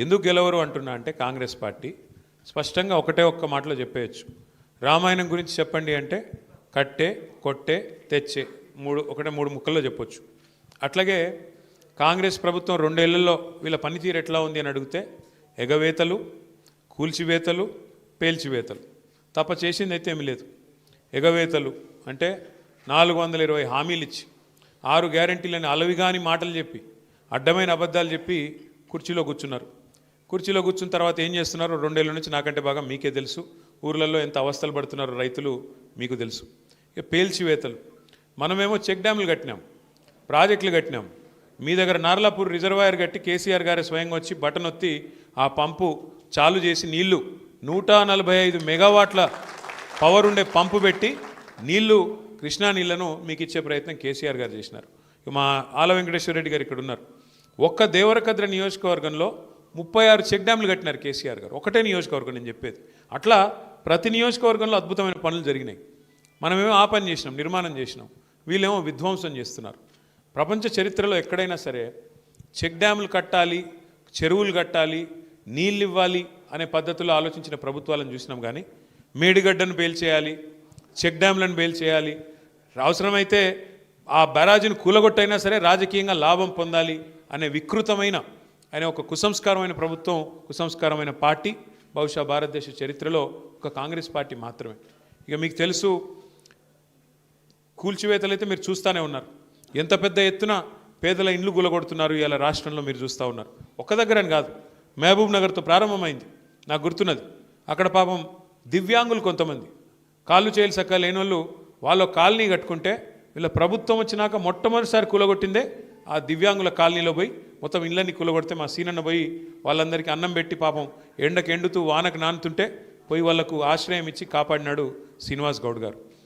ఎందుకు గెలవరు అంటున్నా అంటే కాంగ్రెస్ పార్టీ స్పష్టంగా ఒకటే ఒక్క మాటలో చెప్పేయచ్చు. రామాయణం గురించి చెప్పండి అంటే కట్టే, కొట్టే, తెచ్చే మూడు ముక్కల్లో చెప్పొచ్చు. అట్లాగే కాంగ్రెస్ ప్రభుత్వం 2 ఏళ్లలో వీళ్ళ పనితీరు ఎట్లా ఉంది అని అడిగితే ఎగవేతలు, కూల్చివేతలు, పేల్చివేతలు తప్ప చేసింది అయితే ఏమీ లేదు. ఎగవేతలు అంటే 420 హామీలు ఇచ్చి 6 గ్యారెంటీలని అలవిగాని మాటలు చెప్పి అడ్డమైన అబద్ధాలు చెప్పి కుర్చీలో కూర్చున్నారు. కుర్చీలో కూర్చున్న తర్వాత ఏం చేస్తున్నారో 2 ఏళ్ళ నుంచి నాకంటే బాగా మీకే తెలుసు. ఊర్లలో ఎంత అవస్థలు పడుతున్నారో రైతులు మీకు తెలుసు. ఇక పేల్చివేతలు, మనమేమో చెక్ డ్యాములు కట్టినాం, ప్రాజెక్టులు కట్టినాం. మీ దగ్గర నార్లాపూర్ రిజర్వాయర్ కట్టి కేసీఆర్ గారు స్వయంగా వచ్చి బటన్ ఒత్తి ఆ పంపు చాలు చేసి నీళ్లు 145 మెగావాట్ల పవర్ ఉండే పంపు పెట్టి నీళ్లు కృష్ణా నీళ్లను మీకు ఇచ్చే ప్రయత్నం కేసీఆర్ గారు చేసినారు. మా ఆల వెంకటేశ్వర రెడ్డి గారు ఇక్కడ ఉన్నారు. ఒక్క దేవరకద్ర నియోజకవర్గంలో 36 చెక్ డ్యాములు కట్టినారు కేసీఆర్ గారు. ఒకటే నియోజకవర్గం నేను చెప్పేది. అట్లా ప్రతి నియోజకవర్గంలో అద్భుతమైన పనులు జరిగినాయి. మనమేమో ఆ పని చేసినాం, నిర్మాణం చేసినాం, వీళ్ళేమో విధ్వంసం చేస్తున్నారు. ప్రపంచ చరిత్రలో ఎక్కడైనా సరే చెక్ డ్యాములు కట్టాలి, చెరువులు కట్టాలి, నీళ్ళు ఇవ్వాలి అనే పద్ధతిలో ఆలోచించిన ప్రభుత్వాలను చూసినాం. కానీ మేడిగడ్డను పేల్చేయాలి, చెక్ డ్యాములను పేల్చేయాలి, అవసరమైతే ఆ బ్యారాజీని కూలగొట్టైనా సరే రాజకీయంగా లాభం పొందాలి అనే వికృతమైన ఒక కుసంస్కారమైన ప్రభుత్వం, కుసంస్కారమైన పార్టీ బహుశా భారతదేశ చరిత్రలో ఒక కాంగ్రెస్ పార్టీ మాత్రమే. ఇక మీకు తెలుసు, కూల్చివేతలు అయితే మీరు చూస్తూనే ఉన్నారు. ఎంత పెద్ద ఎత్తున పేదల ఇండ్లు కూలగొడుతున్నారు ఇలా రాష్ట్రంలో మీరు చూస్తూ ఉన్నారు. ఒక్క దగ్గరని కాదు, మహబూబ్ నగర్తో ప్రారంభమైంది. నాకు గుర్తున్నది, అక్కడ పాపం దివ్యాంగులు కొంతమంది కాళ్ళు చేయాలి సక్క లేని వాళ్ళు వాళ్ళ కాలనీ కట్టుకుంటే వీళ్ళ ప్రభుత్వం వచ్చినాక మొట్టమొదటిసారి కూలగొట్టిందే ఆ దివ్యాంగుల కాలనీలో పోయి మొత్తం ఇళ్ళని కూలగొడితే మా సీనన్న పోయి వాళ్ళందరికీ అన్నం పెట్టి పాపం ఎండకు ఎండుతూ వానకు నానుతుంటే పోయి వాళ్లకు ఆశ్రయం ఇచ్చి కాపాడినాడు శ్రీనివాస్ గౌడ్ గారు.